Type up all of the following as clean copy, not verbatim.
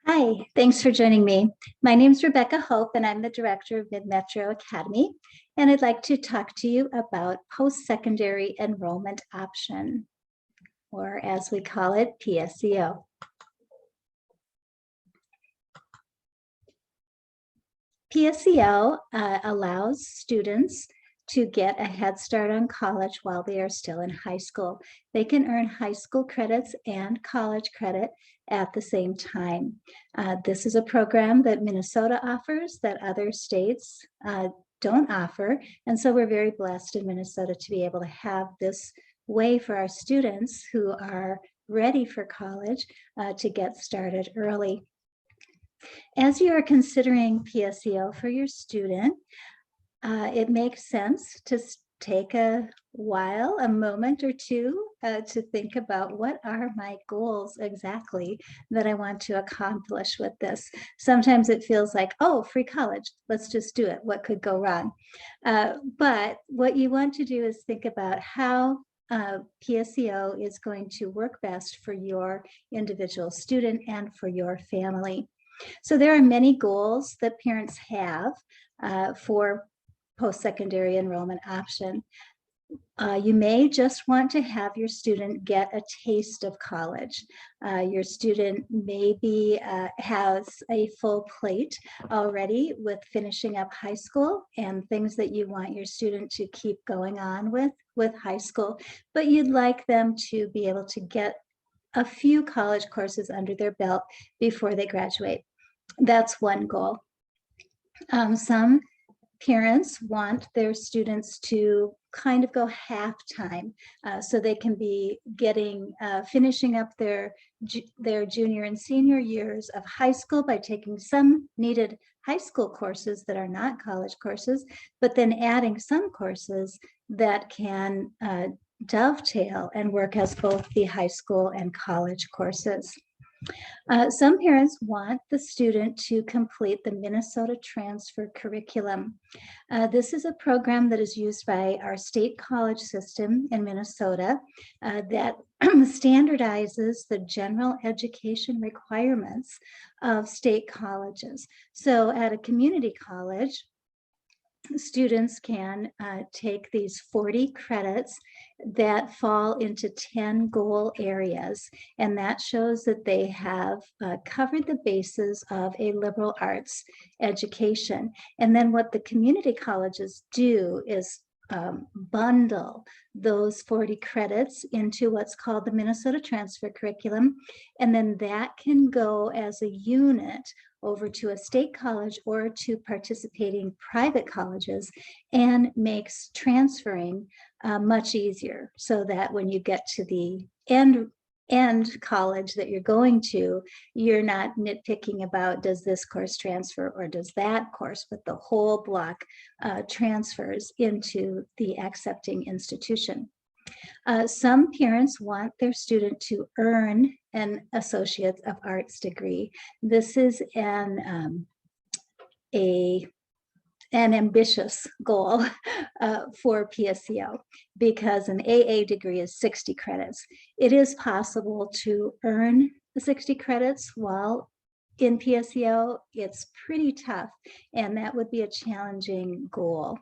Hi, thanks for joining me. My name is Rebecca Hope, and I'm the director of Mid-Metro Academy, and I'd like to talk to you about Post-Secondary Enrollment Option, or as we call it, PSEO. PSEO allows students to get a head start on college while they are still in high school. They can earn high school credits and college credit at the same time. This is a program that Minnesota offers that other states don't offer. And so we're very blessed in Minnesota to be able to have this way for our students who are ready for college to get started early. As you are considering PSEO for your student, it makes sense to take a moment or two to think about what are my goals exactly that I want to accomplish with this. Sometimes it feels like, oh, free college, let's just do it. What could go wrong? But what you want to do is think about how PSEO is going to work best for your individual student and for your family. So there are many goals that parents have for post-secondary enrollment option. You may just want to have your student get a taste of college. Your student maybe has a full plate already with finishing up high school and things that you want your student to keep going on with high school, but you'd like them to be able to get a few college courses under their belt before they graduate. That's one goal. Some parents want their students to kind of go half-time so they can be finishing up their junior and senior years of high school by taking some needed high school courses that are not college courses, but then adding some courses that can dovetail and work as both the high school and college courses. Some parents want the student to complete the Minnesota Transfer Curriculum. This is a program that is used by our state college system in Minnesota that standardizes the general education requirements of state colleges. So at a community college, students can take these 40 credits that fall into 10 goal areas, and that shows that they have covered the bases of a liberal arts education. And then what the community colleges do is bundle those 40 credits into what's called the Minnesota Transfer Curriculum, and then that can go as a unit over to a state college or to participating private colleges and makes transferring much easier, so that when you get to the end college that you're going to, you're not nitpicking about does this course transfer or does that course, but the whole block transfers into the accepting institution. Some parents want their student to earn an Associate of Arts degree. This is an ambitious goal for PSEO because an AA degree is 60 credits. It is possible to earn the 60 credits while in PSEO. It's pretty tough, and that would be a challenging goal.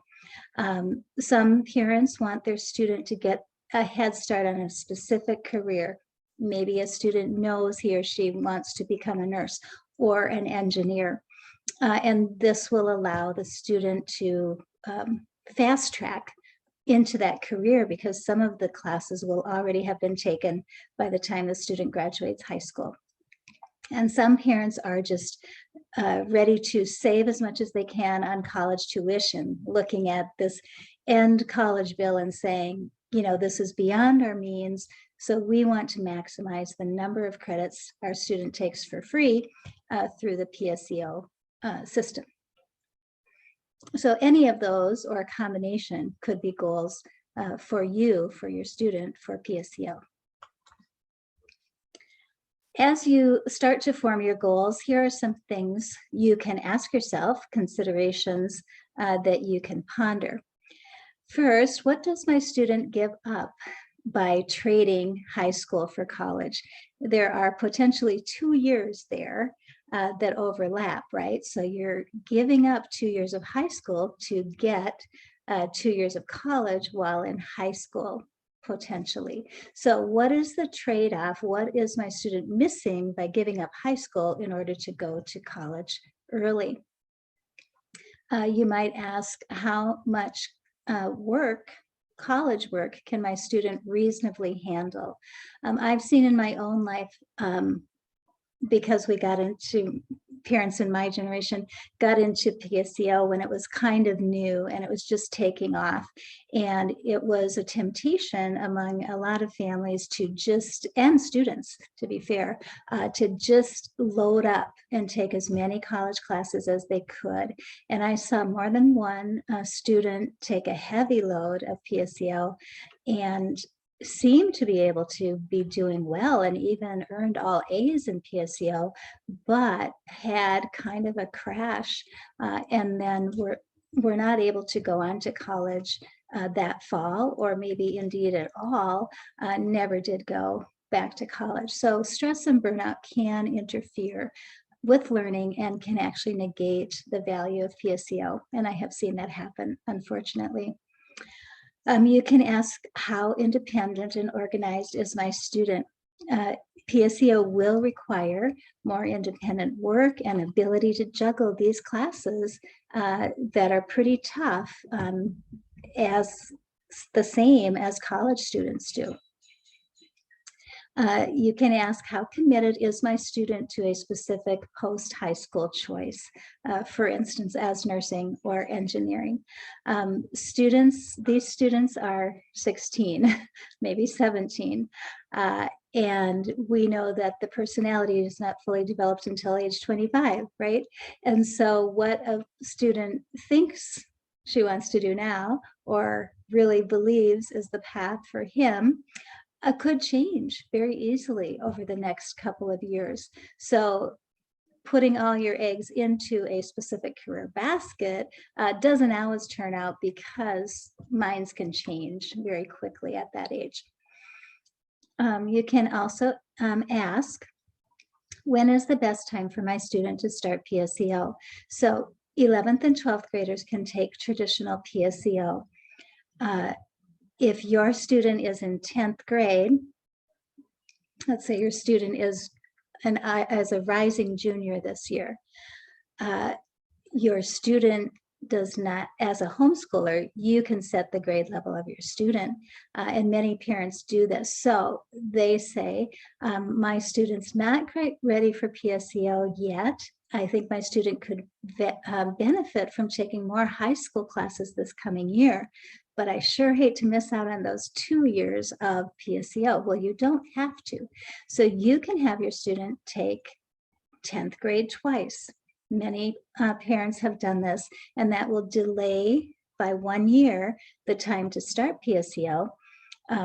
Some parents want their student to get a head start on a specific career. Maybe a student knows he or she wants to become a nurse or an engineer. And this will allow the student to fast track into that career because some of the classes will already have been taken by the time the student graduates high school. And some parents are just ready to save as much as they can on college tuition, looking at this end college bill and saying, you know, this is beyond our means, so we want to maximize the number of credits our student takes for free through the PSEO system. So any of those or a combination could be goals for you, for your student, for PSEO. As you start to form your goals, here are some things you can ask yourself, considerations that you can ponder. First, what does my student give up by trading high school for college? There are potentially 2 years there that overlap, right? So you're giving up 2 years of high school to get 2 years of college while in high school, potentially. So what is the trade-off? What is my student missing by giving up high school in order to go to college early? You might ask, how much college work can my student reasonably handle? I've seen in my own life, because we got into, parents in my generation got into PSEO when it was kind of new and it was just taking off. And it was a temptation among a lot of families to just, and students, to be fair, to just load up and take as many college classes as they could. And I saw more than one student take a heavy load of PSEO and seemed to be able to be doing well and even earned all A's in PSEO, but had kind of a crash and then were not able to go on to college that fall, or maybe indeed at all, never did go back to college. So stress and burnout can interfere with learning and can actually negate the value of PSEO. And I have seen that happen, unfortunately. You can ask, how independent and organized is my student? PSEO will require more independent work and ability to juggle these classes that are pretty tough, as the same as college students do. You can ask, how committed is my student to a specific post-high school choice, for instance, as nursing or engineering? These students are 16, maybe 17, and we know that the personality is not fully developed until age 25, right? And so what a student thinks she wants to do now, or really believes is the path for him, could change very easily over the next couple of years. So putting all your eggs into a specific career basket doesn't always turn out, because minds can change very quickly at that age. You can also ask, when is the best time for my student to start PSEO? So 11th and 12th graders can take traditional PSEO. If your student is in 10th grade, let's say your student is as a rising junior this year, your student does not, as a homeschooler, you can set the grade level of your student, and many parents do this. So they say, my student's not quite ready for PSEO yet. I think my student could benefit from taking more high school classes this coming year, but I sure hate to miss out on those 2 years of PSEO. Well, you don't have to. So you can have your student take 10th grade twice. Many parents have done this, and that will delay by 1 year the time to start PSEO,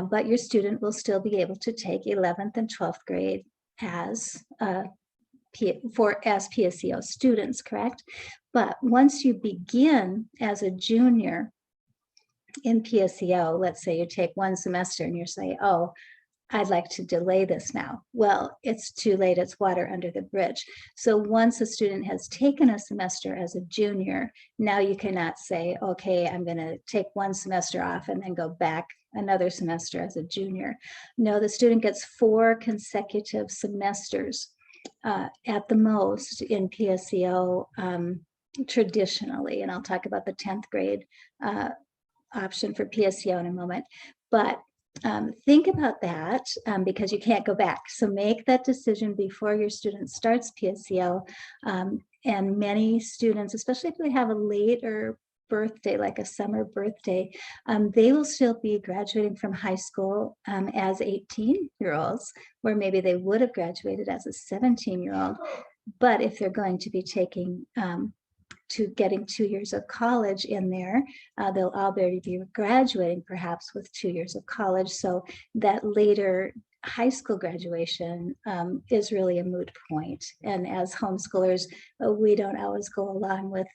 but your student will still be able to take 11th and 12th grade as PSEO students, correct? But once you begin as a junior in PSEO, let's say you take one semester and you say, oh, I'd like to delay this now. Well, it's too late, it's water under the bridge. So once a student has taken a semester as a junior, now you cannot say, okay, I'm gonna take one semester off and then go back another semester as a junior. No, the student gets 4 consecutive semesters at the most in PSEO traditionally, and I'll talk about the 10th grade option for PSEO in a moment. But think about that, because you can't go back. So make that decision before your student starts PSEO. And many students, especially if they have a later birthday, like a summer birthday, they will still be graduating from high school as 18-year-olds, where maybe they would have graduated as a 17-year-old. But if they're going to be taking to getting 2 years of college in there, they'll already be graduating perhaps with 2 years of college. So that later high school graduation is really a moot point. And as homeschoolers, we don't always go along with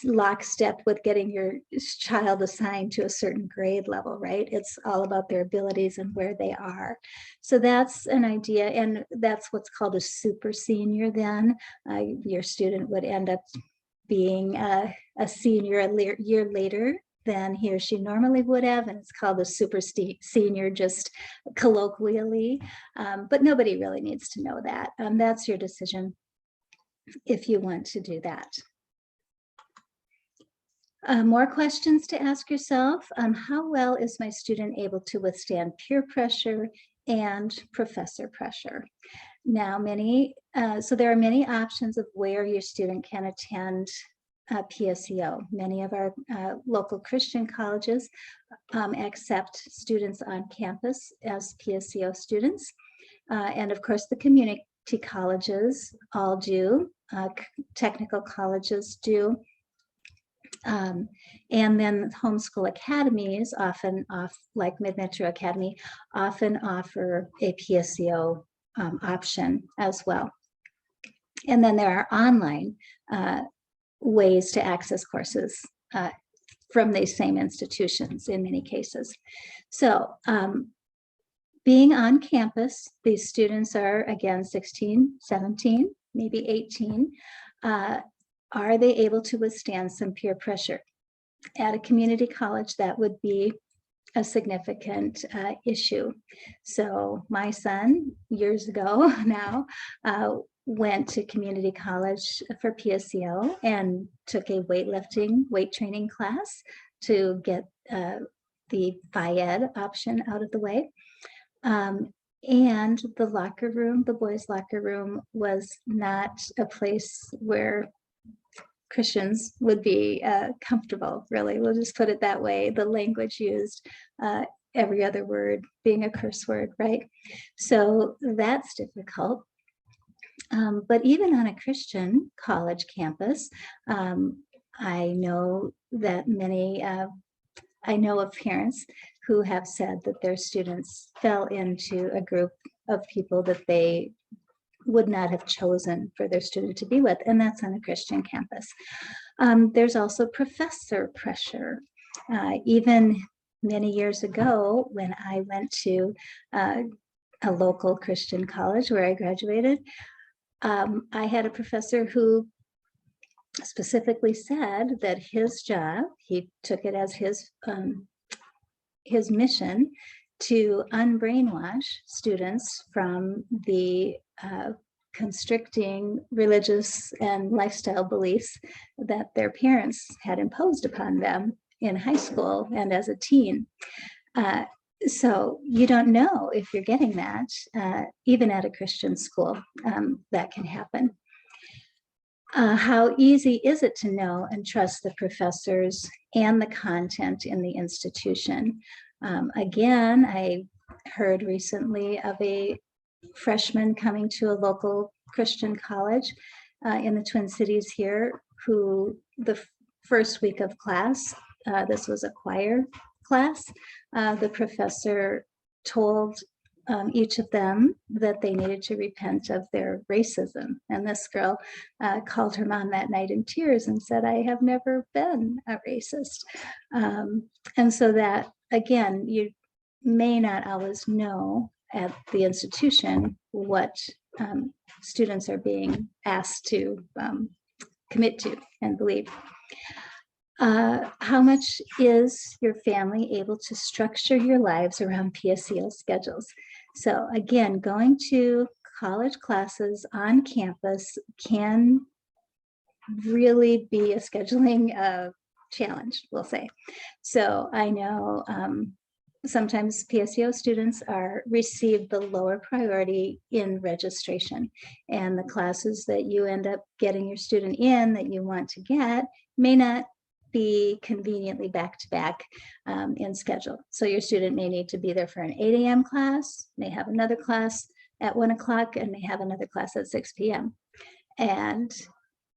lockstep with getting your child assigned to a certain grade level, right? It's all about their abilities and where they are. So that's an idea, and that's what's called a super senior then. Your student would end up being a senior a year later than he or she normally would have, and it's called a super senior just colloquially, but nobody really needs to know that. That's your decision if you want to do that. More questions to ask yourself. How well is my student able to withstand peer pressure and professor pressure? Now, so there are many options of where your student can attend PSEO. Many of our local Christian colleges accept students on campus as PSEO students. And of course, the community colleges all do, technical colleges do. And then homeschool academies often like Mid-Metro Academy, often offer a PSEO option as well. And then there are online ways to access courses from these same institutions in many cases. So being on campus, these students are again 16, 17, maybe 18. Are they able to withstand some peer pressure? At a community college, that would be a significant issue. So my son, years ago now, went to community college for PSEO and took a weight training class to get the Phi-Ed option out of the way. And the locker room, the boys' locker room, was not a place where Christians would be comfortable, really. We'll just put it that way. The language used, every other word being a curse word, right? So that's difficult. But even on a Christian college campus, I know that I know of parents who have said that their students fell into a group of people that they would not have chosen for their student to be with, and that's on a Christian campus. There's also professor pressure. Even many years ago, when I went to a local Christian college where I graduated, I had a professor who specifically said that his job, he took it as his mission to unbrainwash students from the constricting religious and lifestyle beliefs that their parents had imposed upon them in high school and as a teen. So you don't know if you're getting that, even at a Christian school, that can happen. How easy is it to know and trust the professors and the content in the institution? Again, I heard recently of a freshman coming to a local Christian college in the Twin Cities here, who the first week of class, this was a choir class, the professor told each of them that they needed to repent of their racism. And this girl called her mom that night in tears and said, "I have never been a racist." And so that, again, you may not always know at the institution what students are being asked to commit to and believe. How much is your family able to structure your lives around PSEO schedules? So again, going to college classes on campus can really be a scheduling challenge, we'll say. So I know sometimes PSEO students receive the lower priority in registration, and the classes that you end up getting your student in that you want to get may not be conveniently back-to-back in schedule. So your student may need to be there for an 8 a.m. class, may have another class at 1 o'clock, and may have another class at 6 p.m. And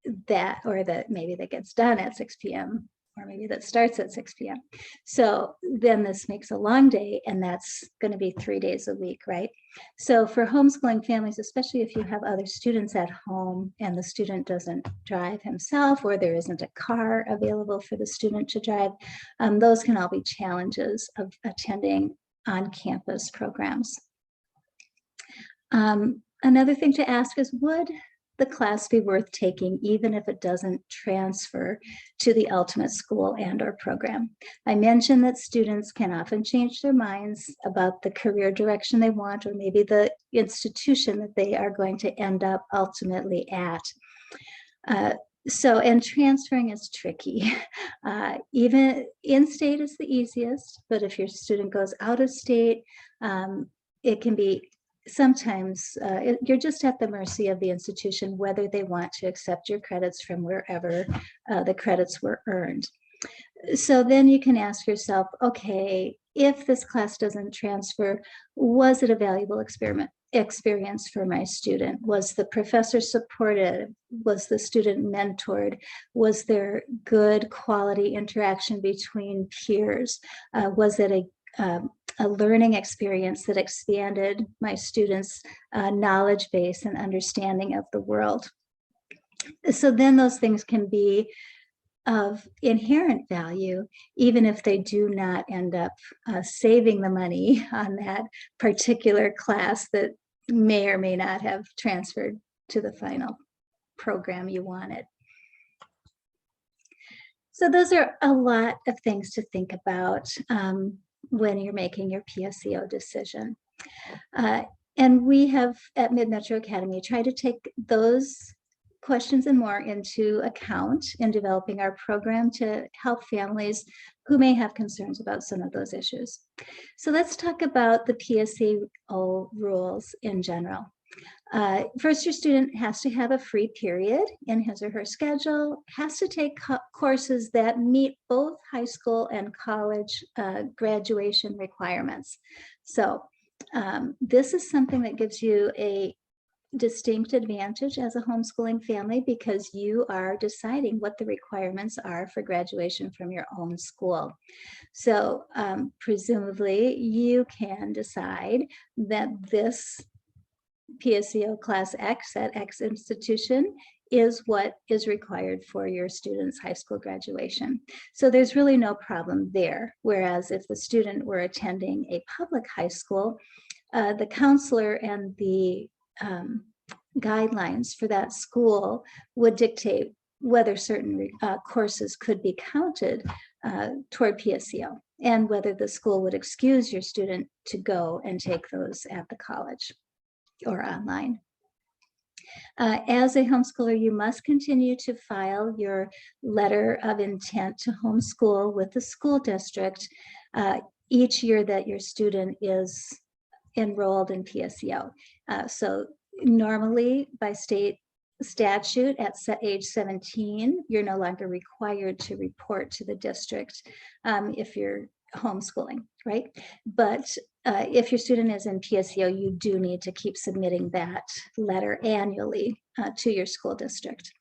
maybe that gets done at 6 p.m. or maybe that starts at 6 p.m. So then this makes a long day, and that's going to be 3 days a week, right? So for homeschooling families, especially if you have other students at home and the student doesn't drive himself, or there isn't a car available for the student to drive, those can all be challenges of attending on-campus programs. Another thing to ask is, would the class be worth taking even if it doesn't transfer to the ultimate school and or program? I mentioned that students can often change their minds about the career direction they want, or maybe the institution that they are going to end up ultimately at. And transferring is tricky. Even in-state is the easiest, but if your student goes out of state, it can be sometimes you're just at the mercy of the institution whether they want to accept your credits from wherever the credits were earned. So then you can ask yourself, okay, if this class doesn't transfer, was it a valuable experience for my student? Was the professor supportive? Was the student mentored? Was there good quality interaction between peers? Was it a learning experience that expanded my students' knowledge base and understanding of the world? So then those things can be of inherent value, even if they do not end up saving the money on that particular class that may or may not have transferred to the final program you wanted. So those are a lot of things to think about when you're making your PSEO decision. And we have at Mid-Metro Academy tried to take those questions and more into account in developing our program to help families who may have concerns about some of those issues. So let's talk about the PSEO rules in general. First, your student has to have a free period in his or her schedule, has to take courses that meet both high school and college graduation requirements. So this is something that gives you a distinct advantage as a homeschooling family, because you are deciding what the requirements are for graduation from your own school. So presumably you can decide that this PSEO class X at X institution is what is required for your student's high school graduation. So there's really no problem there. Whereas if the student were attending a public high school, the counselor and the guidelines for that school would dictate whether certain courses could be counted toward PSEO, and whether the school would excuse your student to go and take those at the college or online. As a homeschooler, you must continue to file your letter of intent to homeschool with the school district each year that your student is enrolled in PSEO. So normally by state statute at age 17, you're no longer required to report to the district if you're homeschooling, right? But if your student is in PSEO, you do need to keep submitting that letter annually to your school district.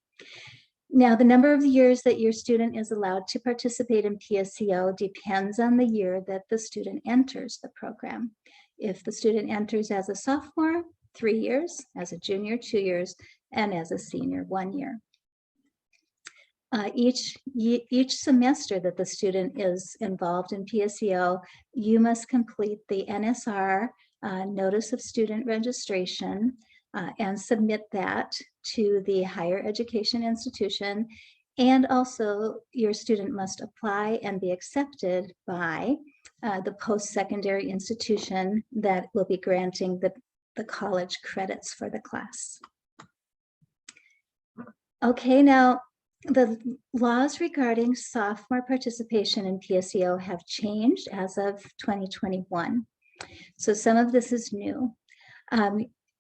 Now, the number of years that your student is allowed to participate in PSEO depends on the year that the student enters the program. If the student enters as a sophomore, 3 years, as a junior, 2 years, and as a senior, 1 year. Each semester that the student is involved in PSEO, you must complete the NSR, Notice of Student Registration, and submit that to the higher education institution. And also your student must apply and be accepted by the post-secondary institution that will be granting the college credits for the class. Okay, now the laws regarding sophomore participation in PSEO have changed as of 2021. So some of this is new.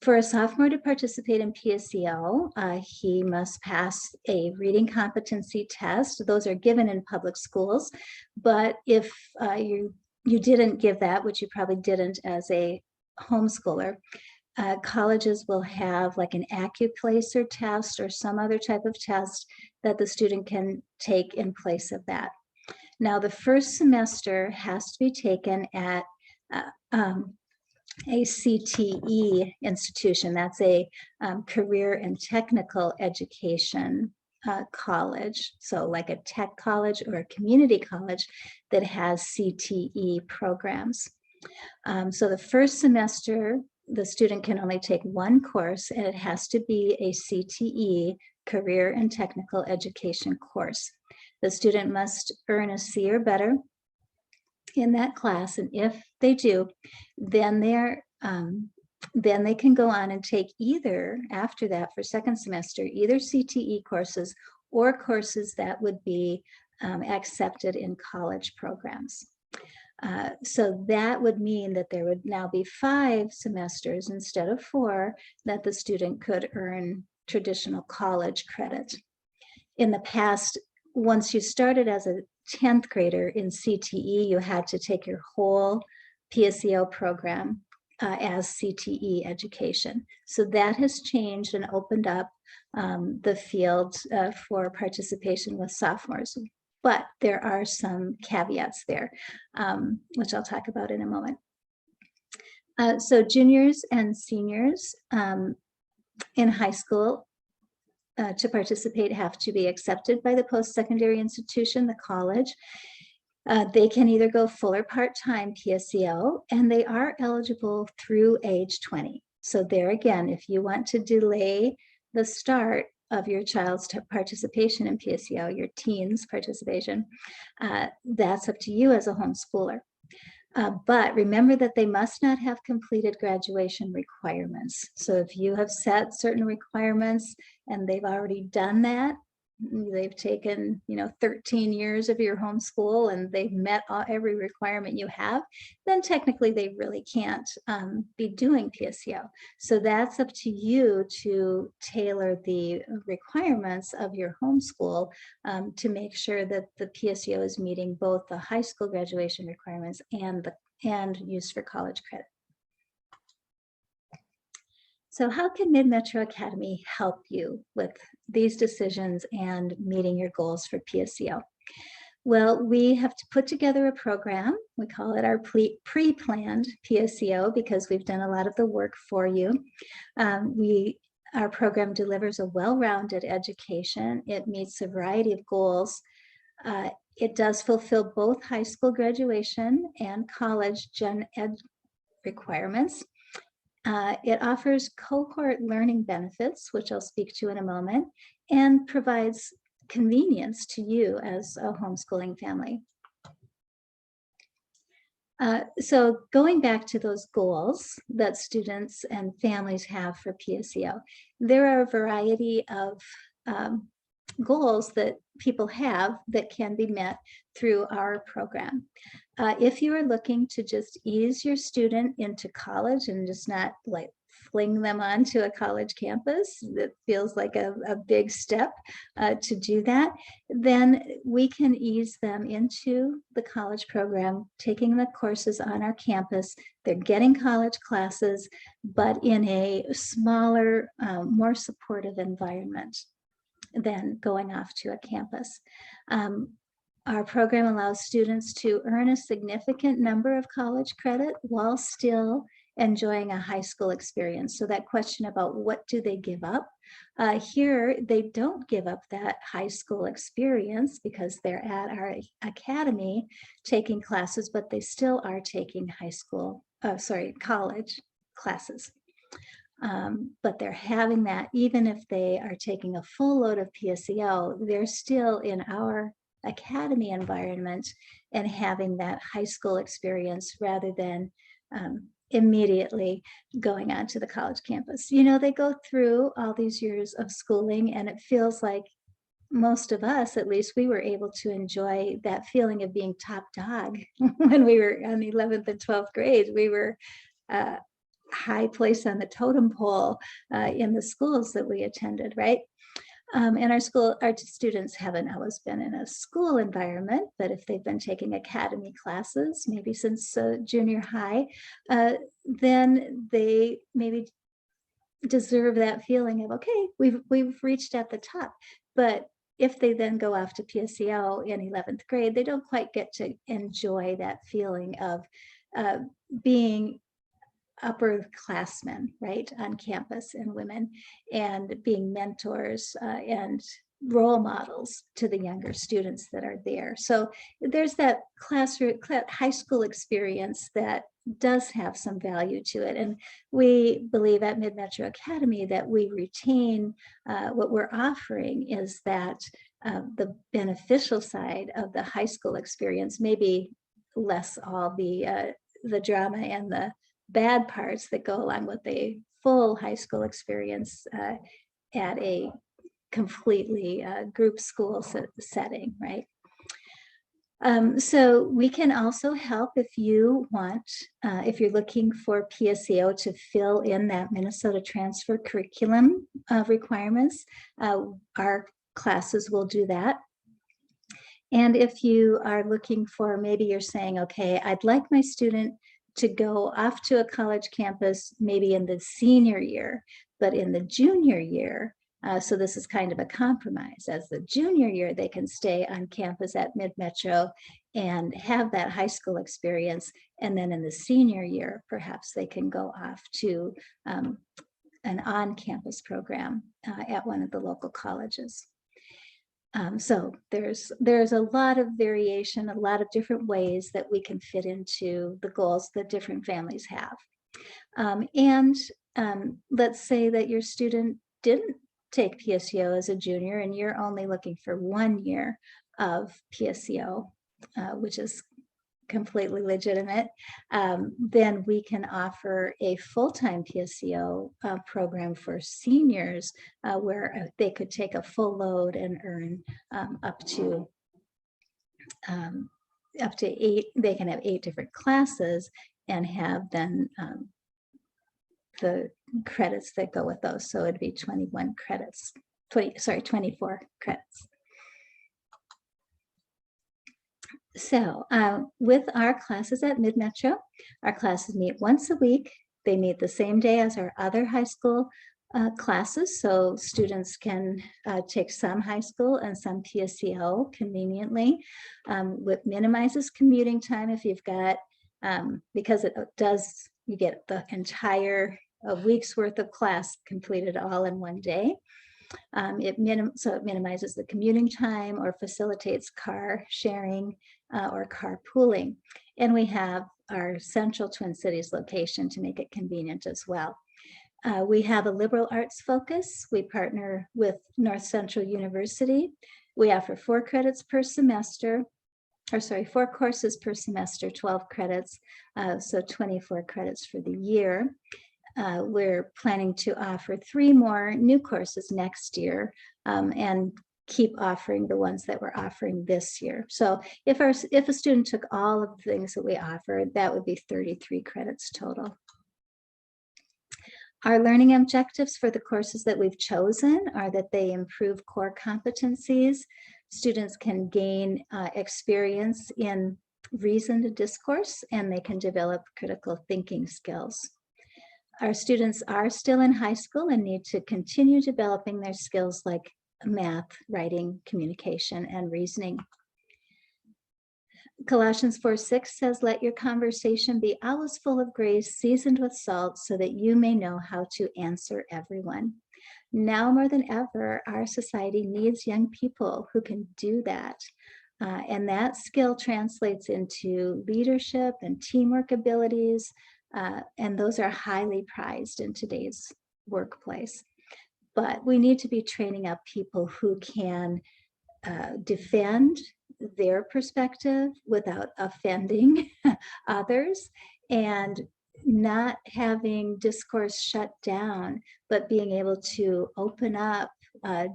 For a sophomore to participate in PSEO, he must pass a reading competency test. Those are given in public schools, but if you didn't give that, which you probably didn't as a homeschooler, colleges will have like an AccuPlacer test or some other type of test that the student can take in place of that. Now, the first semester has to be taken at a CTE institution. That's a career and technical education college. So like a tech college or a community college that has CTE programs. So the first semester, the student can only take one course, and it has to be a CTE, career and technical education course. The student must earn a C or better in that class, and if they do, then they can go on and take either, after that, for second semester, either CTE courses or courses that would be accepted in college programs. So that would mean that there would now be 5 semesters instead of 4 that the student could earn traditional college credit. In the past, once you started as a 10th grader in CTE, you had to take your whole PSEO program as CTE education. So that has changed and opened up the field for participation with sophomores. But there are some caveats there, which I'll talk about in a moment. So juniors and seniors in high school to participate have to be accepted by the post-secondary institution, the college. They can either go full or part-time PSEO, and they are eligible through age 20. So there again, if you want to delay the start of your child's participation in PSEO, your teen's participation, that's up to you as a homeschooler. But remember that they must not have completed graduation requirements. So if you have set certain requirements and they've already done that, they've taken 13 years of your homeschool and they've met every requirement you have, then technically they really can't be doing PSEO. So that's up to you to tailor the requirements of your homeschool to make sure that the PSEO is meeting both the high school graduation requirements and used for college credit. So how can Mid-Metro Academy help you with these decisions and meeting your goals for PSEO? Well, we have to put together a program. We call it our pre-planned PSEO because we've done a lot of the work for you. Our program delivers a well-rounded education. It meets a variety of goals. It does fulfill both high school graduation and college gen ed requirements. It offers cohort learning benefits, which I'll speak to in a moment, and provides convenience to you as a homeschooling family. So going back to those goals that students and families have for PSEO, there are a variety of goals that people have that can be met through our program. If you are looking to just ease your student into college and just not like fling them onto a college campus, that feels like a big step to do that, then we can ease them into the college program, taking the courses on our campus. They're getting college classes, but in a smaller, more supportive environment than going off to a campus. Our program allows students to earn a significant number of college credit while still enjoying a high school experience. So that question about what do they give up? Here, they don't give up that high school experience because they're at our academy taking classes, but they still are taking college classes. But they're having that, even if they are taking a full load of PSEO, they're still in our academy environment and having that high school experience rather than immediately going onto the college campus. They go through all these years of schooling, and it feels like most of us, at least, we were able to enjoy that feeling of being top dog when we were on the 11th and 12th grade. We were high place on the totem pole in the schools that we attended, right? And our students haven't always been in a school environment, but if they've been taking academy classes, maybe since junior high, then they maybe deserve that feeling of, okay, we've reached at the top. But if they then go off to PSEO in 11th grade, they don't quite get to enjoy that feeling of being upperclassmen, right, on campus, and women, and being mentors and role models to the younger students that are there. So there's that high school experience that does have some value to it. And we believe at Mid-Metro Academy that we retain what we're offering is that the beneficial side of the high school experience, maybe less all the drama and the bad parts that go along with a full high school experience at a completely group school setting, right? So we can also help if you want, if you're looking for PSEO to fill in that Minnesota transfer curriculum requirements, our classes will do that. And if you are looking for, maybe you're saying, okay, I'd like my student to go off to a college campus, maybe in the senior year, but in the junior year, so this is kind of a compromise. As the junior year, they can stay on campus at Mid-Metro and have that high school experience. And then in the senior year, perhaps they can go off to an on-campus program at one of the local colleges. So there's a lot of variation, a lot of different ways that we can fit into the goals that different families have. Let's say that your student didn't take PSEO as a junior and you're only looking for 1 year of PSEO, which is completely legitimate, then we can offer a full-time PSEO program for seniors where they could take a full load and earn up to 8. They can have 8 different classes and have then the credits that go with those. So it'd be 21 credits, 24 credits. So with our classes at Mid-Metro, our classes meet once a week. They meet the same day as our other high school classes. So students can take some high school and some PSEO conveniently. What minimizes commuting time if you've got, because you get the entire week's worth of class completed all in one day. So it minimizes the commuting time or facilitates car sharing or carpooling. And we have our central Twin Cities location to make it convenient as well. We have a liberal arts focus. We partner with North Central University. We offer 4 credits per semester, or sorry, 4 courses per semester, 12 credits, so 24 credits for the year. We're planning to offer 3 more new courses next year and keep offering the ones that we're offering this year. So if a student took all of the things that we offer, that would be 33 credits total. Our learning objectives for the courses that we've chosen are that they improve core competencies. Students can gain experience in reasoned discourse, and they can develop critical thinking skills. Our students are still in high school and need to continue developing their skills like math, writing, communication, and reasoning. Colossians 4:6 says, "Let your conversation be always full of grace, seasoned with salt, so that you may know how to answer everyone." Now more than ever, our society needs young people who can do that. And that skill translates into leadership and teamwork abilities, and those are highly prized in today's workplace. But we need to be training up people who can defend their perspective without offending others, and not having discourse shut down, but being able to open up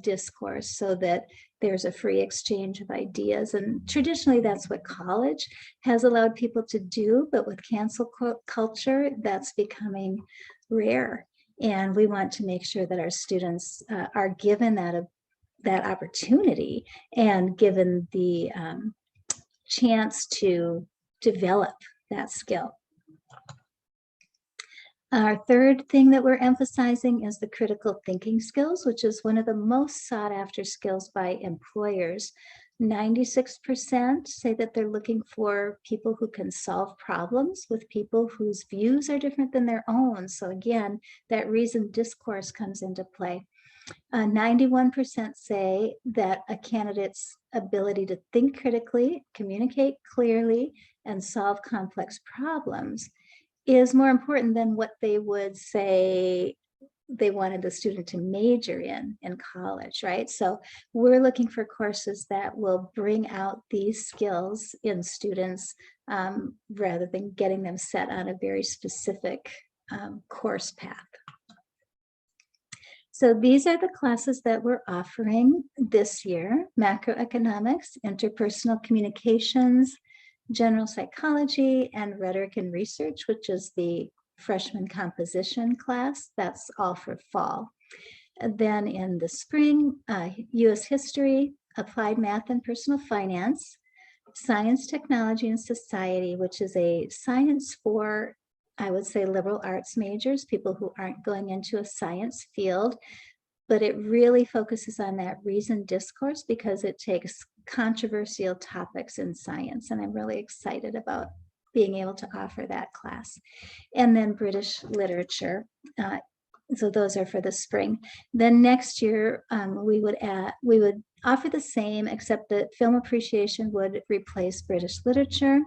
discourse so that there's a free exchange of ideas. And traditionally, that's what college has allowed people to do, but with cancel culture, that's becoming rare. And we want to make sure that our students are given that opportunity and given the chance to develop that skill. Our third thing that we're emphasizing is the critical thinking skills, which is one of the most sought after skills by employers. 96% say that they're looking for people who can solve problems with people whose views are different than their own. So again, that reasoned discourse comes into play. 91% say that a candidate's ability to think critically, communicate clearly, and solve complex problems is more important than what they would say they wanted the student to major in college, right? So we're looking for courses that will bring out these skills in students rather than getting them set on a very specific course path. So these are the classes that we're offering this year: macroeconomics, interpersonal communications, general psychology, and rhetoric and research, which is the freshman composition class. That's all for fall. And then in the spring, U.S. history, applied math and personal finance, science, technology, and society, which is a science for, I would say, liberal arts majors, people who aren't going into a science field, but it really focuses on that reasoned discourse because it takes controversial topics in science, and I'm really excited about being able to offer that class. And then British literature. So those are for the spring. Then next year, we would offer the same, except that film appreciation would replace British literature.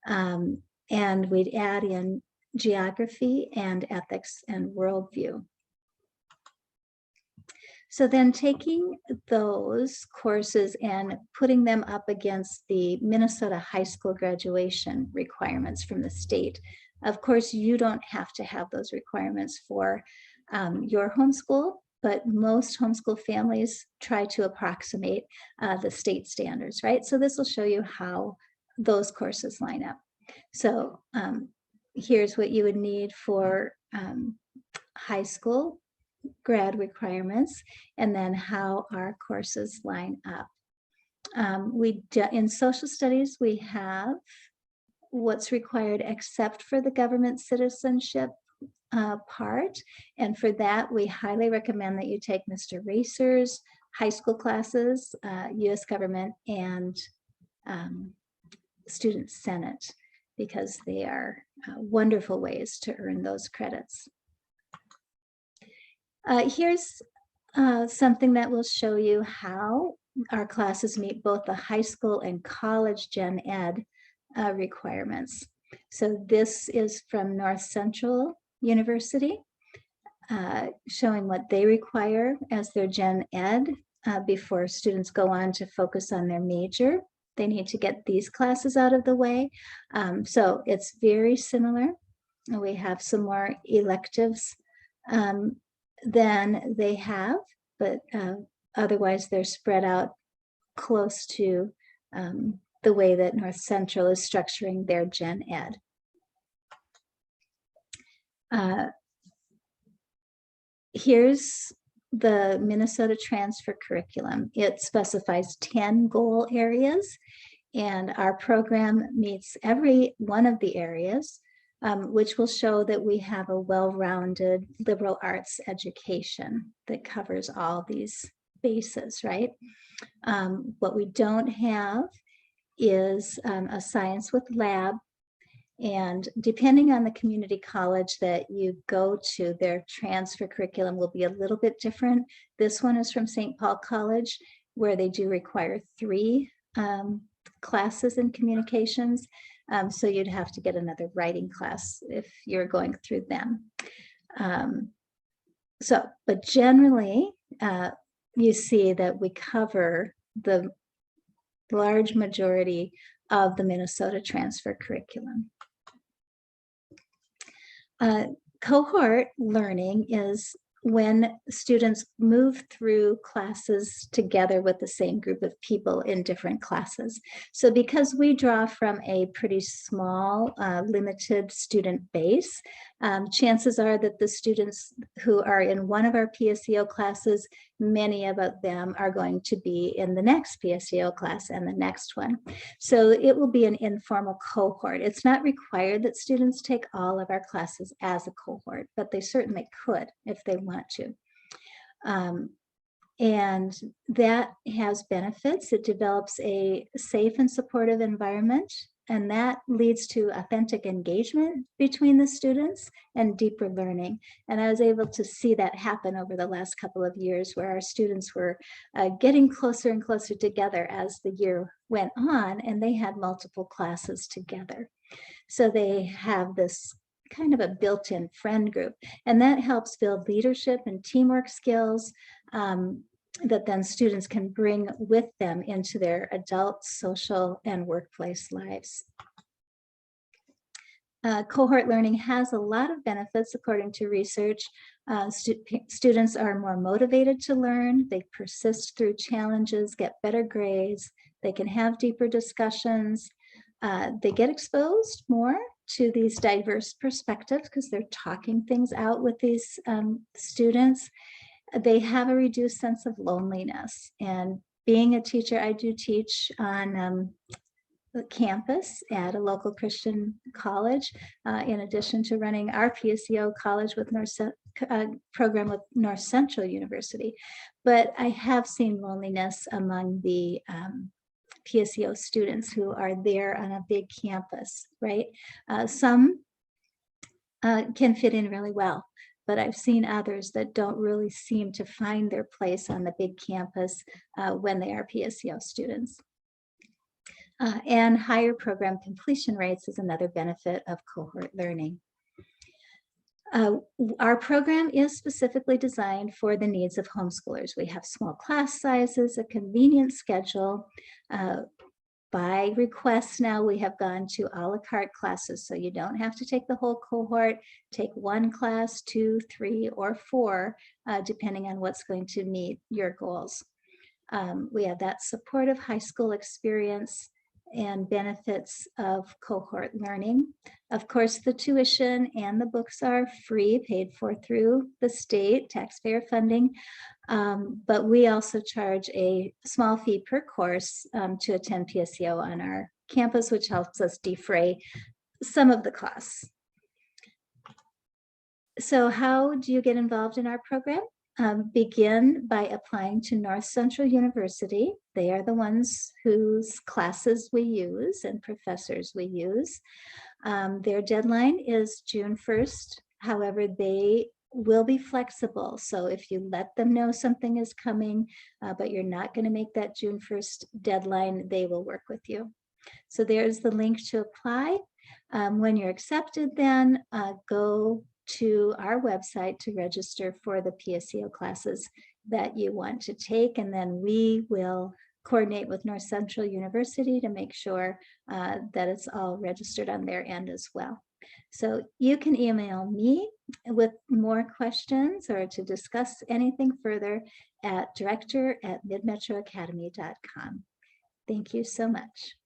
And we'd add in geography and ethics and worldview. So then taking those courses and putting them up against the Minnesota high school graduation requirements from the state. Of course, you don't have to have those requirements for your homeschool, but most homeschool families try to approximate the state standards, right? So this will show you how those courses line up. So here's what you would need for high school grad requirements, and then how our courses line up. In social studies, we have what's required except for the government citizenship part. And for that, we highly recommend that you take Mr. Racer's high school classes, US government, and Student Senate, because they are wonderful ways to earn those credits. Here's something that will show you how our classes meet both the high school and college gen ed requirements. So this is from North Central University, showing what they require as their gen ed before students go on to focus on their major. They need to get these classes out of the way. So it's very similar. We have some more electives than they have, but otherwise they're spread out close to the way that North Central is structuring their gen ed. Here's the Minnesota transfer curriculum. It specifies 10 goal areas, and our program meets every one of the areas, which will show that we have a well-rounded liberal arts education that covers all these bases, right? What we don't have is a science with lab, and depending on the community college that you go to, their transfer curriculum will be a little bit different. This one is from St. Paul College, where they do require 3 classes in communications. So you'd have to get another writing class if you're going through them. But generally, you see that we cover the large majority of the Minnesota transfer curriculum. Cohort learning is when students move through classes together with the same group of people in different classes. So because we draw from a pretty small, limited student base, Chances are that the students who are in one of our PSEO classes, many of them are going to be in the next PSEO class and the next one. So it will be an informal cohort. It's not required that students take all of our classes as a cohort, but they certainly could if they want to. And that has benefits. It develops a safe and supportive environment, and that leads to authentic engagement between the students and deeper learning. And I was able to see that happen over the last couple of years, where our students were getting closer and closer together as the year went on, and they had multiple classes together. So they have this kind of a built-in friend group, and that helps build leadership and teamwork skills that then students can bring with them into their adult, social, and workplace lives. Cohort learning has a lot of benefits according to research. Students are more motivated to learn, they persist through challenges, get better grades, they can have deeper discussions, they get exposed more to these diverse perspectives because they're talking things out with these students. They have a reduced sense of loneliness. And being a teacher, I do teach on the campus at a local Christian college, in addition to running our PSEO college with program with North Central University. But I have seen loneliness among the PSEO students who are there on a big campus, right? Some can fit in really well, but I've seen others that don't really seem to find their place on the big campus when they are PSEO students. And higher program completion rates is another benefit of cohort learning. Our program is specifically designed for the needs of homeschoolers. We have small class sizes, a convenient schedule. By request now, we have gone to a la carte classes, so you don't have to take the whole cohort. Take one class, 2, 3, or 4, depending on what's going to meet your goals. We have that supportive high school experience and benefits of cohort learning. Of course, the tuition and the books are free, paid for through the state, taxpayer funding, but we also charge a small fee per course to attend PSEO on our campus, which helps us defray some of the costs. So how do you get involved in our program? Begin by applying to North Central University. They are the ones whose classes we use and professors we use. Their deadline is June 1st. However, they will be flexible. So if you let them know something is coming, but you're not going to make that June 1st deadline, they will work with you. So there's the link to apply. When you're accepted, then go to our website to register for the PSEO classes that you want to take, and then we will coordinate with North Central University to make sure that it's all registered on their end as well. So you can email me with more questions or to discuss anything further at director@midmetroacademy.com. Thank you so much.